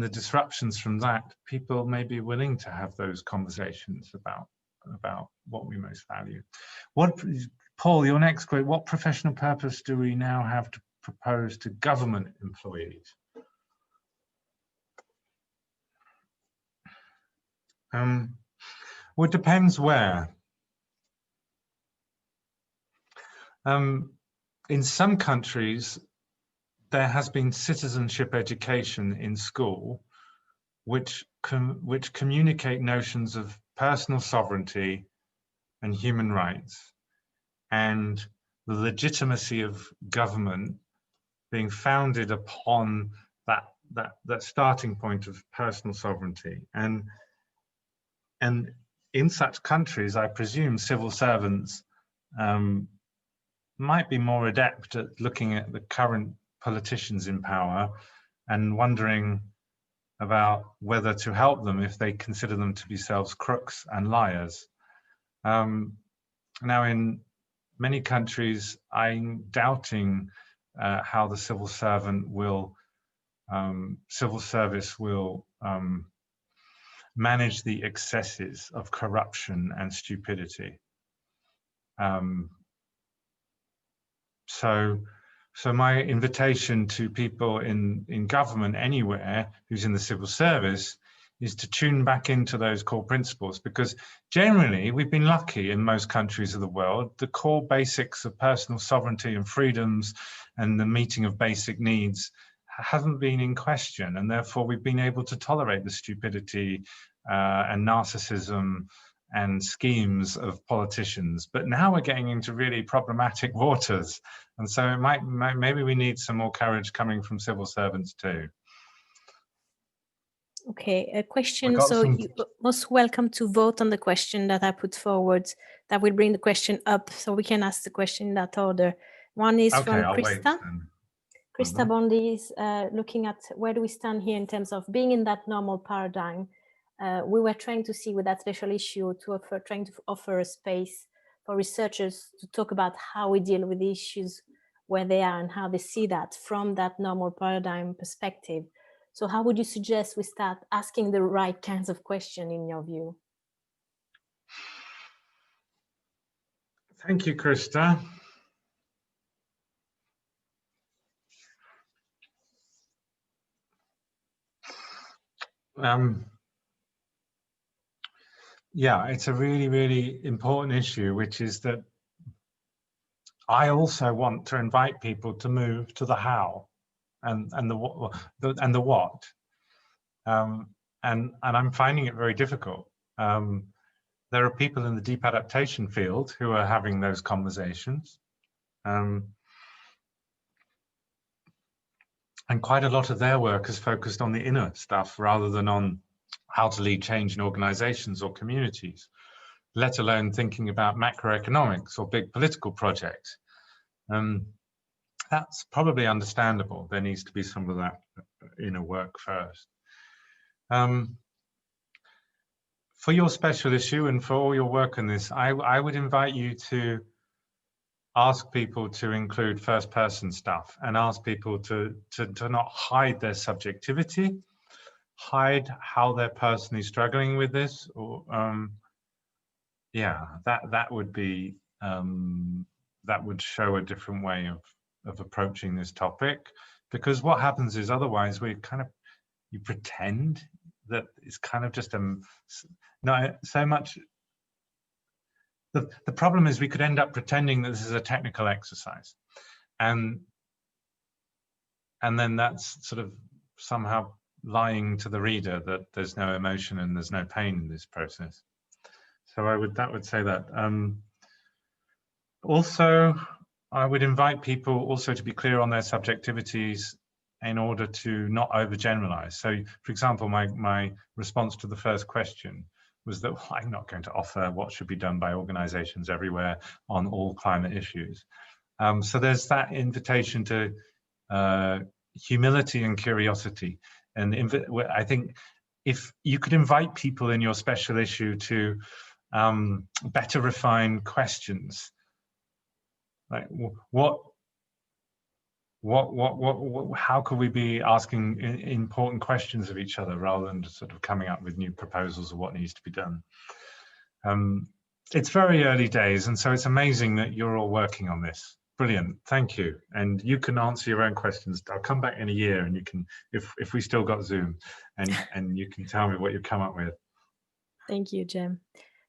Speaker 2: the disruptions from that, people may be willing to have those conversations about what we most value. Paul, your next quote, what professional purpose do we now have to propose to government employees? Well, it depends where. In some countries, there has been citizenship education in school, which communicate notions of personal sovereignty and human rights, and the legitimacy of government being founded upon that starting point of personal sovereignty. And in such countries, I presume civil servants might be more adept at looking at the current politicians in power and wondering about whether to help them if they consider them to be selves crooks and liars. Now, in many countries, I'm doubting how the civil service will manage the excesses of corruption and stupidity. So my invitation to people in government anywhere who's in the civil service is to tune back into those core principles, because generally we've been lucky in most countries of the world. The core basics of personal sovereignty and freedoms and the meeting of basic needs haven't been in question, and therefore we've been able to tolerate the stupidity and narcissism and schemes of politicians. But now we're getting into really problematic waters, and so it maybe we need some more courage coming from civil servants too.
Speaker 1: Okay, a question. So you're most welcome to vote on the question that I put forward. That will bring the question up, so we can ask the question in that order. One is from Krista. Krista Bondi is looking at where do we stand here in terms of being in that normal paradigm. We were trying to see with that special issue trying to offer a space for researchers to talk about how we deal with the issues where they are and how they see that from that normal paradigm perspective. So how would you suggest we start asking the right kinds of questions in your view?
Speaker 2: Thank you, Krista. Yeah, it's a really, really important issue, which is that I also want to invite people to move to the how and the what. And I'm finding it very difficult. There are people in the deep adaptation field who are having those conversations. And quite a lot of their work is focused on the inner stuff rather than on how to lead change in organizations or communities, let alone thinking about macroeconomics or big political projects. That's probably understandable. There needs to be some of that inner work first. For your special issue and for all your work on this, I would invite you to ask people to include first person stuff and ask people to not hide their subjectivity, hide how they're personally struggling with this, or yeah, that would be that would show a different way of approaching this topic, because what happens is otherwise we kind of, you pretend that it's kind of just not so much. The problem is we could end up pretending that this is a technical exercise, and then that's sort of somehow lying to the reader that there's no emotion and there's no pain in this process. So that would say that. Also, I would invite people also to be clear on their subjectivities in order to not overgeneralize. So, for example, my response to the first question was that I'm not going to offer what should be done by organizations everywhere on all climate issues. So there's that invitation to humility and curiosity. And I think if you could invite people in your special issue to better refine questions, like how could we be asking important questions of each other rather than just sort of coming up with new proposals of what needs to be done. It's very early days, and so it's amazing that you're all working on this. Brilliant, thank you. And you can answer your own questions. I'll come back in a year and you can, if we still got Zoom, and you can tell me what you come up with.
Speaker 1: Thank you, Jem.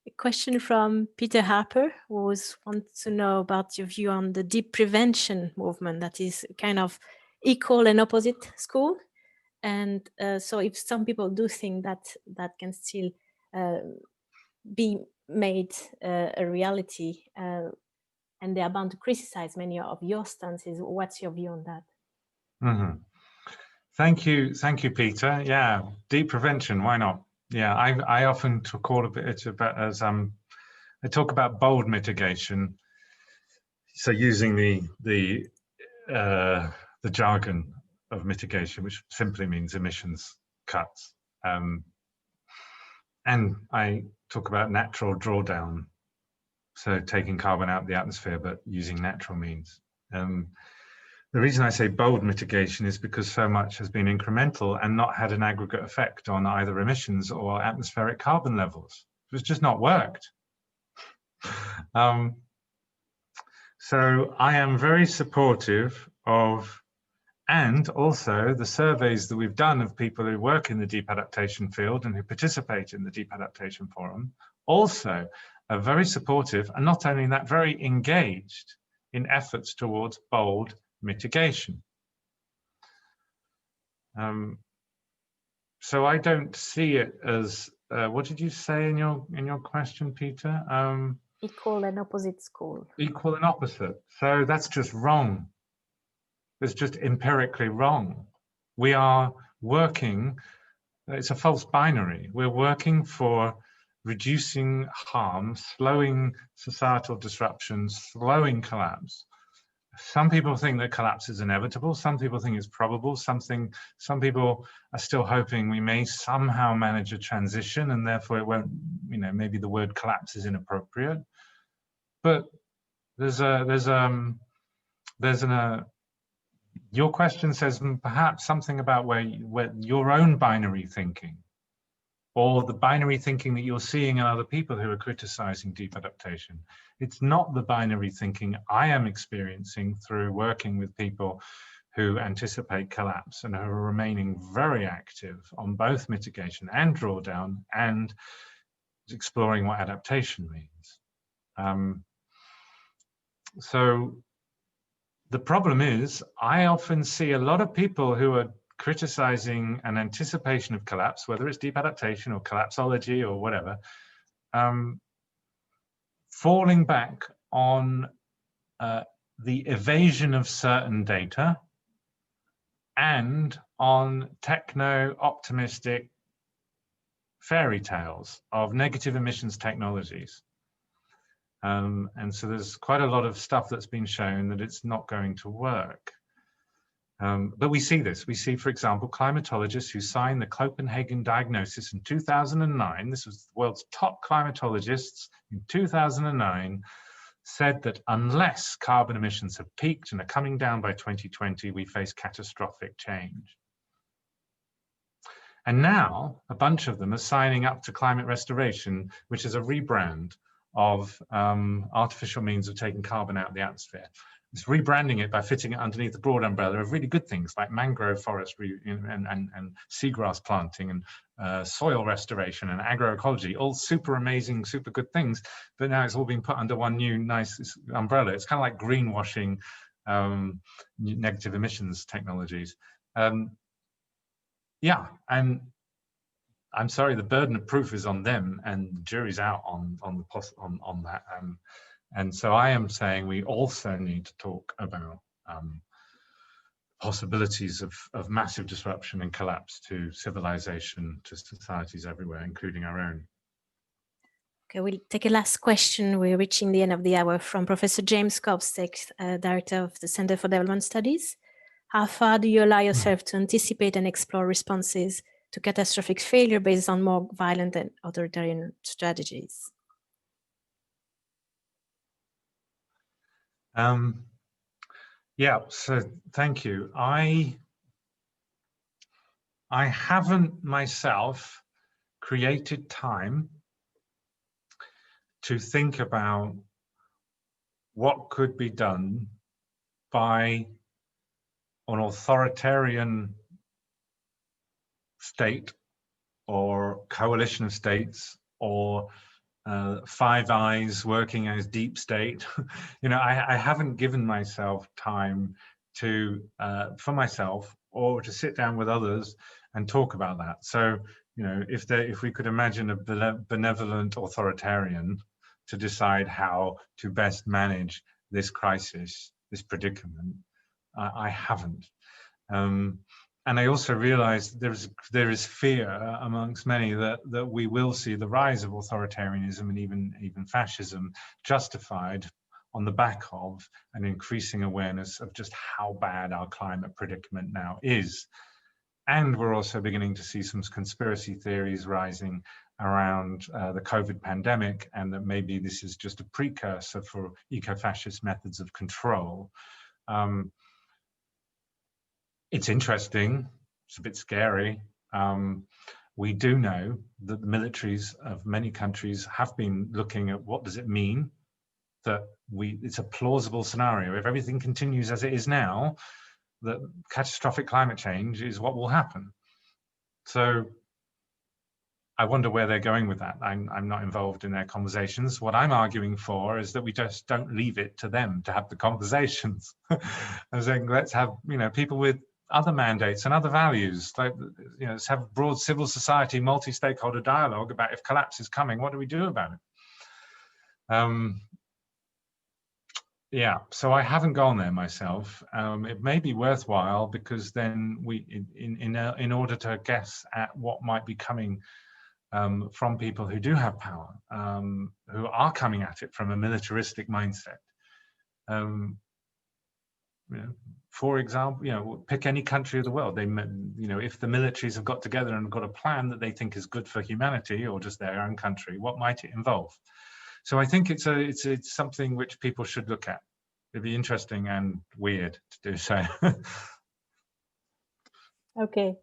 Speaker 1: A question from Peter Harper, who wants to know about your view on the deep prevention movement, that is kind of equal and opposite school. And so if some people do think that that can still be made a reality, and they are bound to criticize many of your stances, what's your view on that?
Speaker 2: Mm-hmm. Thank you, Peter. Yeah, deep prevention, why not? Yeah, I often call it about as I talk about bold mitigation. So using the jargon of mitigation, which simply means emissions cuts, and I talk about natural drawdown. So taking carbon out of the atmosphere, but using natural means. The reason I say bold mitigation is because so much has been incremental and not had an aggregate effect on either emissions or atmospheric carbon levels. It's just not worked. So I am very supportive of, and also the surveys that we've done of people who work in the deep adaptation field and who participate in the Deep Adaptation Forum also are very supportive, and not only that, very engaged in efforts towards bold mitigation. So I don't see it as what did you say in your question, Peter?
Speaker 1: Equal and opposite school.
Speaker 2: Equal and opposite. So that's just wrong. It's just empirically wrong. We are working, it's a false binary. We're working for reducing harm, slowing societal disruptions, slowing collapse. Some people think that collapse is inevitable. Some people think it's probable. Some people are still hoping we may somehow manage a transition, and therefore it won't, maybe the word collapse is inappropriate. But your question says perhaps something about where your own binary thinking, or the binary thinking that you're seeing in other people who are criticizing deep adaptation. It's not the binary thinking I am experiencing through working with people who anticipate collapse and who are remaining very active on both mitigation and drawdown and exploring what adaptation means. So the problem is, I often see a lot of people who are criticizing an anticipation of collapse, whether it's deep adaptation or collapsology or whatever, falling back on the evasion of certain data and on techno-optimistic fairy tales of negative emissions technologies. And so there's quite a lot of stuff that's been shown that it's not going to work. But we see this. We see, for example, climatologists who signed the Copenhagen diagnosis in 2009. This was the world's top climatologists in 2009, said that unless carbon emissions have peaked and are coming down by 2020, we face catastrophic change. And now a bunch of them are signing up to climate restoration, which is a rebrand of artificial means of taking carbon out of the atmosphere. It's rebranding it by fitting it underneath the broad umbrella of really good things like mangrove forestry and seagrass planting and soil restoration and agroecology, all super amazing, super good things. But now it's all been put under one new nice umbrella. It's kind of like greenwashing negative emissions technologies. Yeah, and I'm sorry, the burden of proof is on them, and the jury's out on that. And so I am saying we also need to talk about possibilities of massive disruption and collapse to civilization, to societies everywhere, including our own.
Speaker 1: Okay, we'll take a last question. We're reaching the end of the hour from Professor James Kovstek, Director of the Center for Development Studies. How far do you allow yourself to anticipate and explore responses to catastrophic failure based on more violent and authoritarian strategies?
Speaker 2: Yeah, so thank you. I haven't myself created time to think about what could be done by an authoritarian state or coalition of states or Five Eyes working as deep state. I haven't given myself time to for myself or to sit down with others and talk about that. So if we could imagine a benevolent authoritarian to decide how to best manage this crisis, this predicament, I haven't. And I also realized there is fear amongst many that we will see the rise of authoritarianism and even fascism justified on the back of an increasing awareness of just how bad our climate predicament now is. And we're also beginning to see some conspiracy theories rising around the COVID pandemic, and that maybe this is just a precursor for eco-fascist methods of control. It's interesting, it's a bit scary. We do know that the militaries of many countries have been looking at what does it mean that it's a plausible scenario. If everything continues as it is now, that catastrophic climate change is what will happen. So I wonder where they're going with that. I'm not involved in their conversations. What I'm arguing for is that we just don't leave it to them to have the conversations. I'm saying let's have, you know, people with other mandates and other values, like, you know, let's have broad civil society, multi-stakeholder dialogue about if collapse is coming, what do we do about it? Yeah, so I haven't gone there myself. It may be worthwhile, because then in order to guess at what might be coming from people who do have power, who are coming at it from a militaristic mindset. You know, for example, you know, pick any country of the world. They, you know, if the militaries have got together and got a plan that they think is good for humanity or just their own country, what might it involve? So I think it's something which people should look at. It'd be interesting and weird to do so.
Speaker 1: Okay,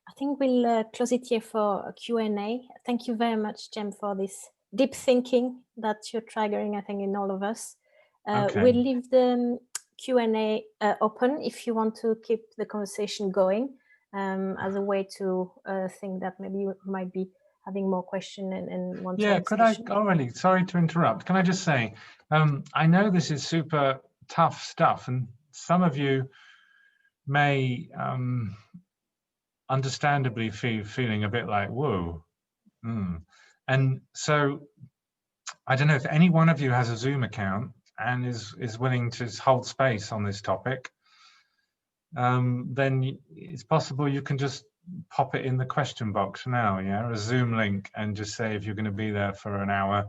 Speaker 1: I think we'll close it here for a Q&A. Thank you very much, Jem, for this deep thinking that you're triggering, I think, in all of us.
Speaker 2: Okay.
Speaker 1: We'll leave the Q&A open if you want to keep the conversation going, as a way to think that maybe you might be having more question and want to.
Speaker 2: Yeah, could I, Aurelie, sorry to interrupt. Can I just say, I know this is super tough stuff, and some of you may understandably feeling a bit like, whoa. And so I don't know if any one of you has a Zoom account and is willing to hold space on this topic, then it's possible you can just pop it in the question box now, yeah, a Zoom link, and just say if you're going to be there for an hour.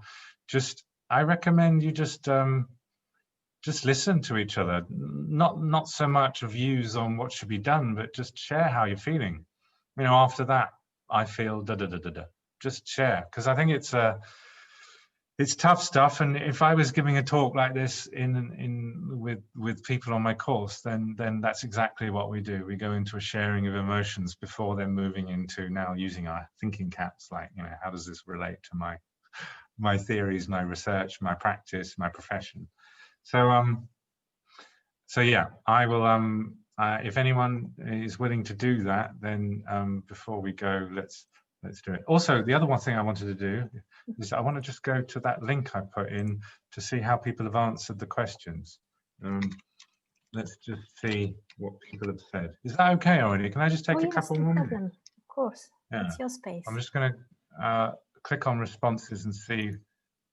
Speaker 2: I recommend you just listen to each other, not so much views on what should be done, but just share how you're feeling. You know, after that, I feel da-da-da-da-da. Just share, because I think it's tough stuff. And if I was giving a talk like this with people on my course, then that's exactly what we do. We go into a sharing of emotions before then moving into now using our thinking caps, like, you know, how does this relate to my theories, my research, my practice, my profession. So yeah, I will, if anyone is willing to do that, then before we go, let's do it. Also, the other one thing I wanted to do is I want to just go to that link I put in to see how people have answered the questions. Let's just see what people have said. Is that okay already? Can I just take a couple more minutes?
Speaker 1: Of course,
Speaker 2: yeah.
Speaker 1: It's your space.
Speaker 2: I'm just going to click on responses and see.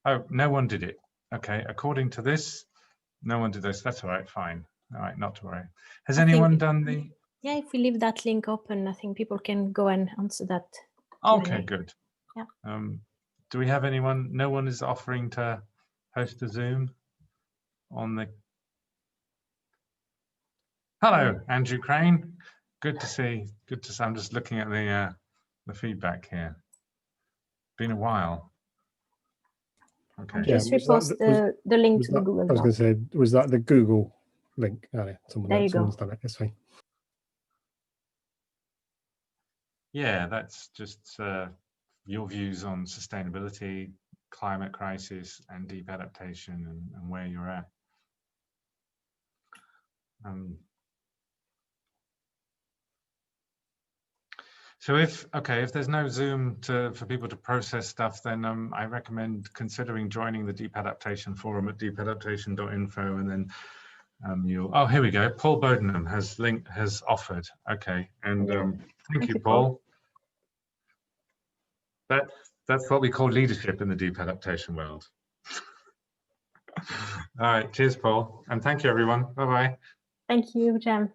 Speaker 2: Oh, no one did it. Okay, according to this, no one did this. That's all right, fine. All right, not to worry. Has anyone done the...
Speaker 1: Yeah, if we leave that link open, I think people can go and answer that.
Speaker 2: Okay, good.
Speaker 1: Yeah.
Speaker 2: Do we have anyone? No one is offering to host a Zoom on the... Hello, Andrew Crane. Good to see. Good to see. I'm just looking at the feedback here. Been a while. Okay.
Speaker 1: Yeah, just repost the link to the Google Doc.
Speaker 3: I was going to say, was that the Google link? Someone's done it. That's fine.
Speaker 2: Yeah, that's just your views on sustainability, climate crisis, and deep adaptation, and where you're at. So if there's no Zoom for people to process stuff, then I recommend considering joining the Deep Adaptation forum at deepadaptation.info, and then oh, here we go. Paul Bodenham has offered. Okay, and thank you, Paul. That's what we call leadership in the deep adaptation world. All right, cheers, Paul, and thank you, everyone. Bye-bye.
Speaker 1: Thank you, Jem.